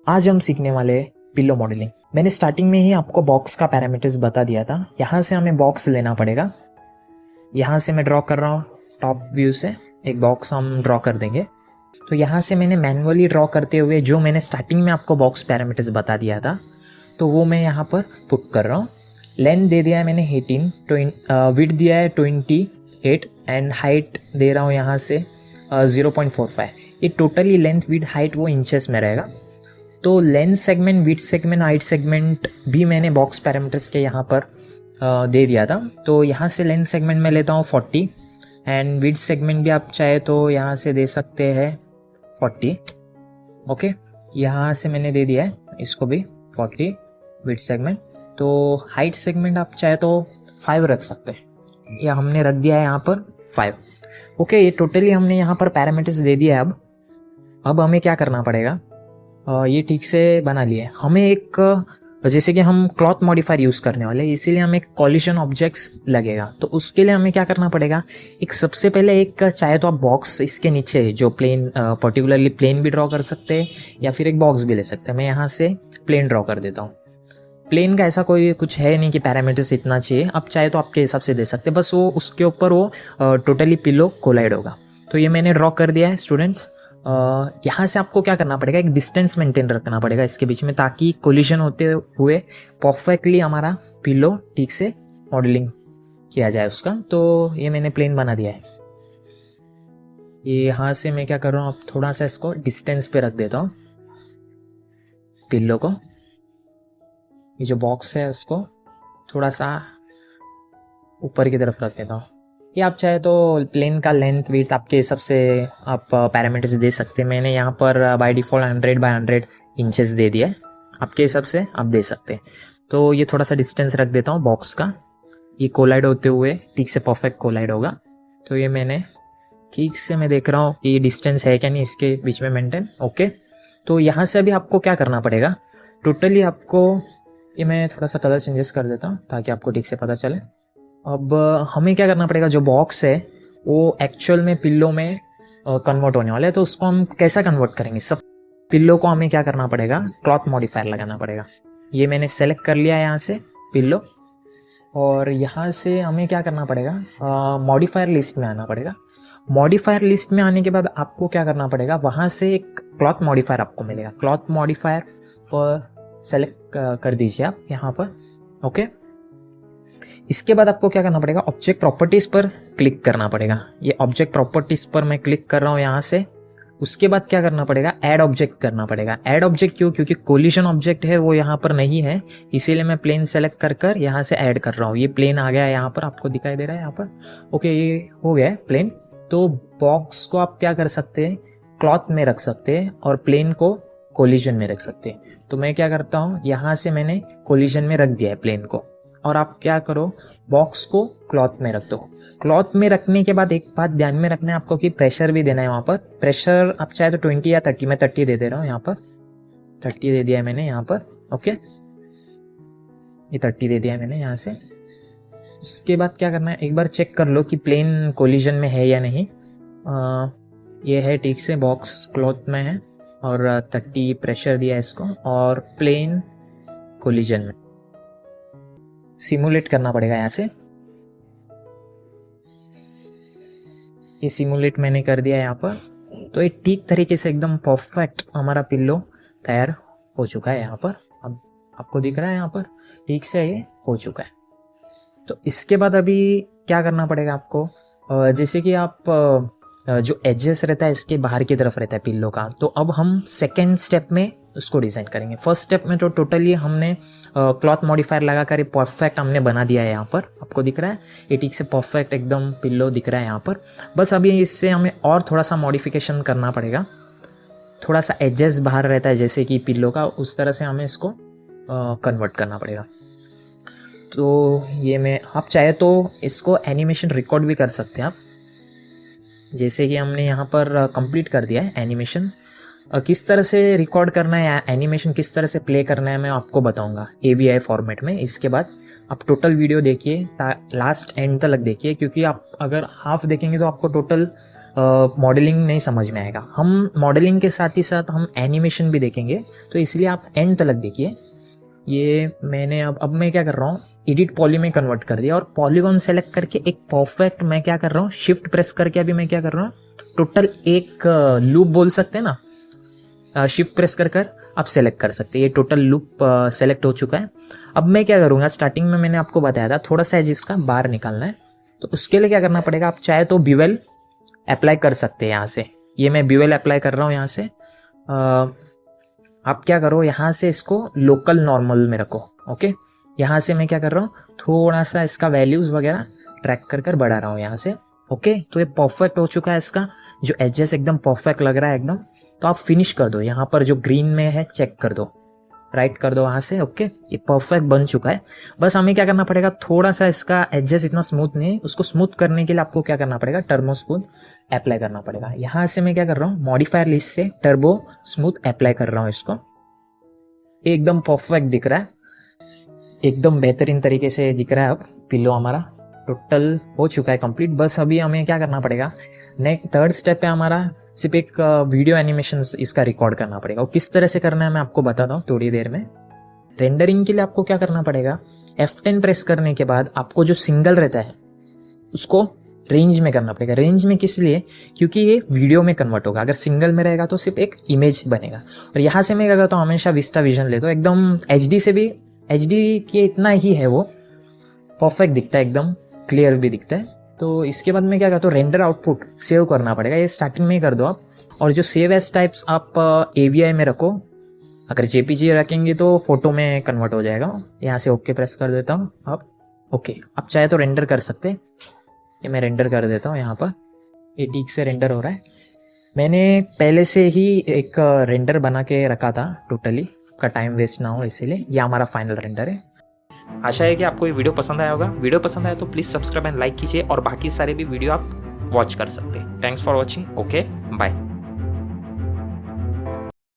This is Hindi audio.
आज हम सीखने वाले हैं पिल्लो मॉडलिंग। मैंने स्टार्टिंग में ही आपको बॉक्स का पैरामीटर्स बता दिया था। यहाँ से हमें बॉक्स लेना पड़ेगा। यहाँ से मैं ड्रॉ कर रहा हूँ, टॉप व्यू से एक बॉक्स हम ड्रॉ कर देंगे। तो यहाँ से मैंने मैन्युअली ड्रॉ करते हुए जो मैंने स्टार्टिंग में आपको बॉक्स पैरामीटर्स बता दिया था, तो वो मैं यहाँ पर पुट कर रहा हूँ। लेंथ दे दिया है मैंने 18, विड्थ दिया है 28 एंड हाइट दे रहा हूँ यहाँ से 0.45। ये टोटली लेंथ विड्थ हाइट वो इंचेस में रहेगा। तो length segment, width segment, height segment भी मैंने बॉक्स पैरामीटर्स के यहाँ पर दे दिया था। तो यहाँ से लेंथ सेगमेंट में लेता हूँ 40 एंड विड्थ सेगमेंट भी आप चाहे तो यहाँ से दे सकते हैं 40। ओके, यहाँ से मैंने दे दिया है इसको भी 40 विड्थ सेगमेंट। तो हाइट सेगमेंट आप चाहे तो 5 रख सकते हैं, या हमने रख दिया है यहाँ पर 5। ओके, ये टोटली हमने यहाँ पर पैरामीटर्स दे दिया है। अब हमें क्या करना पड़ेगा, ये ठीक से बना लिया है। हमें एक जैसे कि हम क्लॉथ मॉडिफायर यूज़ करने वाले हैं, इसीलिए हमें कॉलिजन ऑब्जेक्ट्स लगेगा। तो उसके लिए हमें क्या करना पड़ेगा, एक सबसे पहले एक चाहे तो आप बॉक्स इसके नीचे जो प्लेन, पर्टिकुलरली प्लेन भी ड्रॉ कर सकते हैं या फिर एक बॉक्स भी ले सकते हैं। मैं यहाँ से प्लेन ड्रॉ कर देता हूँ। प्लेन का ऐसा कोई कुछ है नहीं कि पैरामीटर्स इतना चाहिए, आप चाहे तो आपके हिसाब से दे सकते हैं। बस वो उसके ऊपर वो टोटली पिलो कोलाइड होगा। तो ये मैंने ड्रॉ कर दिया है स्टूडेंट्स। यहाँ से आपको क्या करना पड़ेगा, एक डिस्टेंस मेंटेन रखना पड़ेगा इसके बीच में, ताकि कोलिजन होते हुए परफेक्टली हमारा पिलो ठीक से मॉडलिंग किया जाए उसका। तो ये मैंने प्लेन बना दिया है। ये यहाँ से मैं क्या कर रहा हूँ, अब थोड़ा सा इसको डिस्टेंस पे रख देता हूँ पिलो को। ये जो बॉक्स है उसको थोड़ा सा ऊपर की तरफ रख देता हूँ। ये आप चाहे तो प्लेन का लेंथ विड्थ आपके हिसाब से आप पैरामीटर्स दे सकते हैं। मैंने यहाँ पर बाय डिफ़ॉल्ट 100 by 100 इंचेस दे दिया है, आपके हिसाब से आप दे सकते हैं। तो ये थोड़ा सा डिस्टेंस रख देता हूँ बॉक्स का, ये कोलाइड होते हुए ठीक से परफेक्ट कोलाइड होगा। तो ये मैंने ठीक से मैं देख रहा हूँ कि ये डिस्टेंस है क्या नहीं इसके बीच में मेंटेन। ओके, तो यहाँ से अभी आपको क्या करना पड़ेगा, टोटली आपको, ये मैं थोड़ा सा कलर चेंजेस कर देता हूँ ताकि आपको ठीक से पता चले। अब हमें क्या करना पड़ेगा, जो बॉक्स है वो एक्चुअल में पिल्लो में कन्वर्ट होने वाला है। तो उसको हम कैसा कन्वर्ट करेंगे, सब पिल्लो को हमें क्या करना पड़ेगा, क्लॉथ मॉडिफायर लगाना पड़ेगा। ये मैंने सेलेक्ट कर लिया है यहाँ से पिल्लो, और यहाँ से हमें क्या करना पड़ेगा, मॉडिफायर लिस्ट में आना पड़ेगा। मॉडिफायर लिस्ट में आने के बाद आपको क्या करना पड़ेगा, वहाँ से एक क्लॉथ मॉडिफायर आपको मिलेगा। क्लॉथ मॉडिफायर पर सेलेक्ट कर दीजिए आप यहाँ पर। ओके, इसके बाद आपको क्या करना पड़ेगा, ऑब्जेक्ट प्रॉपर्टीज़ पर क्लिक करना पड़ेगा। ये ऑब्जेक्ट प्रॉपर्टीज़ पर मैं क्लिक कर रहा हूँ यहाँ से। उसके बाद क्या करना पड़ेगा, ऐड ऑब्जेक्ट करना पड़ेगा। ऐड ऑब्जेक्ट क्यों, क्योंकि कोलिजन ऑब्जेक्ट है वो यहाँ पर नहीं है, इसीलिए मैं प्लेन सेलेक्ट कर कर यहाँ से ऐड कर रहा हूँ। ये प्लेन आ गया है यहाँ पर, आपको दिखाई दे रहा है यहाँ पर। ओके, ये हो गया है प्लेन। तो बॉक्स को आप क्या कर सकते हैं, क्लॉथ में रख सकते हैं और प्लेन को कोलिजन में रख सकते हैं। तो मैं क्या करता हूँ, यहाँ से मैंने कोलिजन में रख दिया है प्लेन को, और आप क्या करो, बॉक्स को क्लॉथ में रख दो। क्लॉथ में रखने के बाद एक बात ध्यान में रखना है आपको कि प्रेशर भी देना है वहाँ पर। प्रेशर आप चाहे तो 20 या 30, मैं 30 दे दे रहा हूँ यहाँ पर। 30 दे दिया है मैंने यहाँ पर। ओके, ये 30 दे दिया है मैंने यहाँ से। उसके बाद क्या करना है, एक बार चेक कर लो कि प्लेन कोलिजन में है या नहीं। ये है ठीक से, बॉक्स क्लॉथ में है और 30 प्रेशर दिया है इसको, और प्लेन कोलिजन में। सिमुलेट करना पड़ेगा यहाँ से। ये सिमुलेट मैंने कर दिया यहाँ पर। तो ये ठीक तरीके से एकदम परफेक्ट हमारा पिल्लो तैयार हो चुका है यहाँ पर। अब आपको दिख रहा है यहाँ पर ठीक से ये हो चुका है। तो इसके बाद अभी क्या करना पड़ेगा आपको, जैसे कि आप जो एजेस रहता है इसके बाहर की तरफ रहता है पिल्लो का, तो अब हम सेकेंड स्टेप में उसको डिज़ाइन करेंगे। फर्स्ट स्टेप में तो टोटली हमने क्लॉथ मॉडिफायर लगा कर परफेक्ट हमने बना दिया है यहाँ पर, आपको दिख रहा है ये ठीक से परफेक्ट एकदम पिल्लो दिख रहा है यहाँ पर। बस अभी इससे हमें और थोड़ा सा मॉडिफिकेशन करना पड़ेगा। थोड़ा सा एजेस बाहर रहता है जैसे कि पिल्लो का, उस तरह से हमें इसको कन्वर्ट करना पड़ेगा। तो ये मैं, आप चाहे तो इसको एनिमेशन रिकॉर्ड भी कर सकते हैं आप, जैसे कि हमने यहाँ पर कंप्लीट कर दिया है एनिमेशन। किस तरह से रिकॉर्ड करना है या एनिमेशन किस तरह से प्ले करना है मैं आपको बताऊंगा AVI फॉर्मेट में। इसके बाद आप टोटल वीडियो देखिए, लास्ट एंड तक देखिए, क्योंकि आप अगर हाफ देखेंगे तो आपको टोटल मॉडलिंग नहीं समझ में आएगा। हम मॉडलिंग के साथ ही साथ हम एनिमेशन भी देखेंगे, तो इसलिए आप एंड तक देखिए। ये मैंने अब मैं क्या कर रहा हूँ, एडिट पॉली में कन्वर्ट कर दिया और पॉलीगॉन सेलेक्ट करके एक परफेक्ट मैं क्या कर रहा हूँ, शिफ्ट प्रेस करके अभी मैं क्या कर रहा हूँ, टोटल एक लूप बोल सकते हैं ना, शिफ्ट प्रेस कर आप सेलेक्ट कर सकते हैं। ये टोटल लूप सेलेक्ट हो चुका है। अब मैं क्या करूँगा, स्टार्टिंग में मैंने आपको बताया था थोड़ा सा एज इसका बाहर निकालना है, तो उसके लिए क्या करना पड़ेगा, आप चाहे तो बिवेल अप्लाई कर सकते हैं यहाँ से। ये मैं बिवेल अप्लाई कर रहा हूँ यहाँ से। आप क्या करो, यहाँ से इसको लोकल नॉर्मल में रखो। ओके, यहाँ से मैं क्या कर रहा हूँ, थोड़ा सा इसका वैल्यूज़ वगैरह ट्रैक कर बढ़ा रहा हूँ यहाँ से। ओके, तो ये परफेक्ट हो चुका है, इसका जो एजेस एकदम परफेक्ट लग रहा है एकदम। तो आप फिनिश कर दो, यहाँ पर जो ग्रीन में है चेक कर दो, राइट कर दो वहाँ से। ओके, ये परफेक्ट बन चुका है। बस हमें क्या करना पड़ेगा, थोड़ा सा इसका एजेस इतना स्मूथ नहीं है, उसको स्मूथ करने के लिए आपको क्या करना पड़ेगा, टर्बो स्मूथ अप्लाई करना पड़ेगा। यहाँ से मैं क्या कर रहा हूँ, मॉडिफायर लिस्ट से टर्बो स्मूथ अप्लाई कर रहा हूँ इसको। एकदम परफेक्ट दिख रहा है, एकदम बेहतरीन तरीके से दिख रहा है। अब पिलो हमारा टोटल हो चुका है कंप्लीट। बस अभी हमें क्या करना पड़ेगा, नेक्स्ट थर्ड स्टेप है हमारा, सिर्फ एक वीडियो एनिमेशन इसका रिकॉर्ड करना पड़ेगा। और किस तरह से करना है मैं आपको बताता हूँ थोड़ी देर में। रेंडरिंग के लिए आपको क्या करना पड़ेगा, F10 प्रेस करने के बाद आपको जो सिंगल रहता है उसको रेंज में करना पड़ेगा। रेंज में किस लिए, क्योंकि ये वीडियो में कन्वर्ट होगा। अगर सिंगल में रहेगा तो सिर्फ एक इमेज बनेगा। और यहाँ से मैं क्या करता हूँ, हमेशा विस्टा विजन लेता हूँ। एकदम HD से भी, HD के इतना ही है वो, परफेक्ट दिखता है, एकदम क्लियर भी दिखता है। तो इसके बाद मैं क्या करता हूँ, रेंडर आउटपुट सेव करना पड़ेगा। ये स्टार्टिंग में ही कर दो आप। और जो सेव एज टाइप्स आप AVI में रखो, अगर JPG रखेंगे तो फोटो में कन्वर्ट हो जाएगा। यहाँ से ओके प्रेस कर देता हूँ। अब ओके, आप चाहे तो रेंडर कर सकते हैं। ये मैं रेंडर कर देता हूँ यहाँ पर, ये ठीक से रेंडर हो रहा है। मैंने पहले से ही एक रेंडर बना के रखा था टोटली, का टाइम वेस्ट ना हो इसीलिए। ये हमारा फाइनल रेंडर है। आशा है कि आपको ये वीडियो पसंद आया होगा। वीडियो पसंद आया तो प्लीज़ सब्सक्राइब एंड लाइक कीजिए, और बाकी सारे भी वीडियो आप वॉच कर सकते हैं। Thanks for watching. Okay, bye.